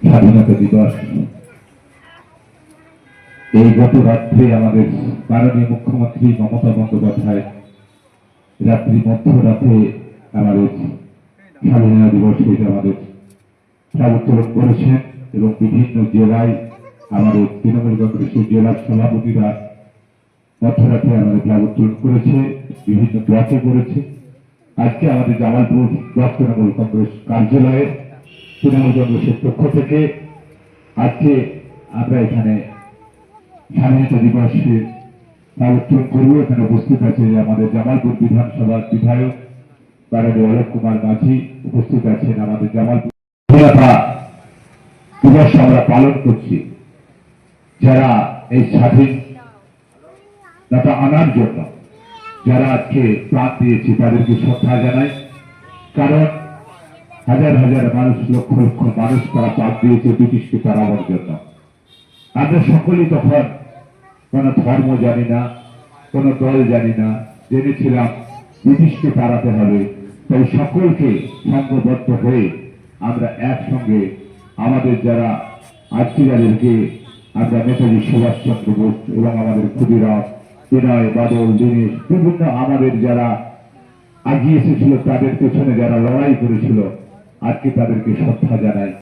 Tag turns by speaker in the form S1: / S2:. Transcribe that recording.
S1: স্বাধীনতা দিবস। এই গত রাত্রে আমাদের মাননীয় মুখ্যমন্ত্রী মমতা বন্দ্যোপাধ্যায় রাত্রি মধ্যরাতে আমাদের স্বাধীনতা দিবসে আমাদের ফ্ল্যাগ উত্তোলন করেছেন এবং বিভিন্ন জেলায় আমাদের তৃণমূল কংগ্রেসের জেলার সভাপতিরা মধ্যরাতে আমাদের ফ্ল্যাগ উত্তোলন করেছে, বিভিন্ন ব্লকে করেছে। আজকে আমাদের জামালপুর ব্লক তৃণমূল কংগ্রেস কার্যালয়ে তৃণমূল কংগ্রেসের পক্ষ থেকে আজকে আমরা এখানে স্বাধীনতা দিবসে ফ্ল্যাগ উত্তোলন করব। এখানে উপস্থিত আছে আমাদের জামালপুর বিধানসভার বিধায়ক মাননীয় অলোক কুমার মাঝি, উপস্থিত আছেন আমাদের জামালপুর স্বাধীনতা দিবস আমরা পালন করছি। যারা এই স্বাধীনতা আনার জন্য যারা আজকে প্রাণ দিয়েছে তাদেরকে শ্রদ্ধা জানাই। কারণ হাজার হাজার মানুষ, লক্ষ লক্ষ মানুষ তারা প্রাণ দিয়েছে ব্রিটিশকে তাড়াবার জন্য। আমরা সকলেই তখন কোন ধর্ম জানি না, কোন দল জানি না, জেনেছিলাম ব্রিটিশকে তাড়াতে হবে। তাই সকলকে সংঘবদ্ধ হয়ে আমরা একসঙ্গে আমাদের যারা আজকে যাদেরকে আমরা নেতাজি সুভাষচন্দ্র বোস এবং আমাদের ক্ষুদিরাম, বিনয়, বাদল, দীনেশ, বিভিন্ন আমাদের যারা আগিয়ে এসেছিল তাদের পেছনে যারা লড়াই করেছিল, আজকে তাদেরকে শ্রদ্ধা জানাই।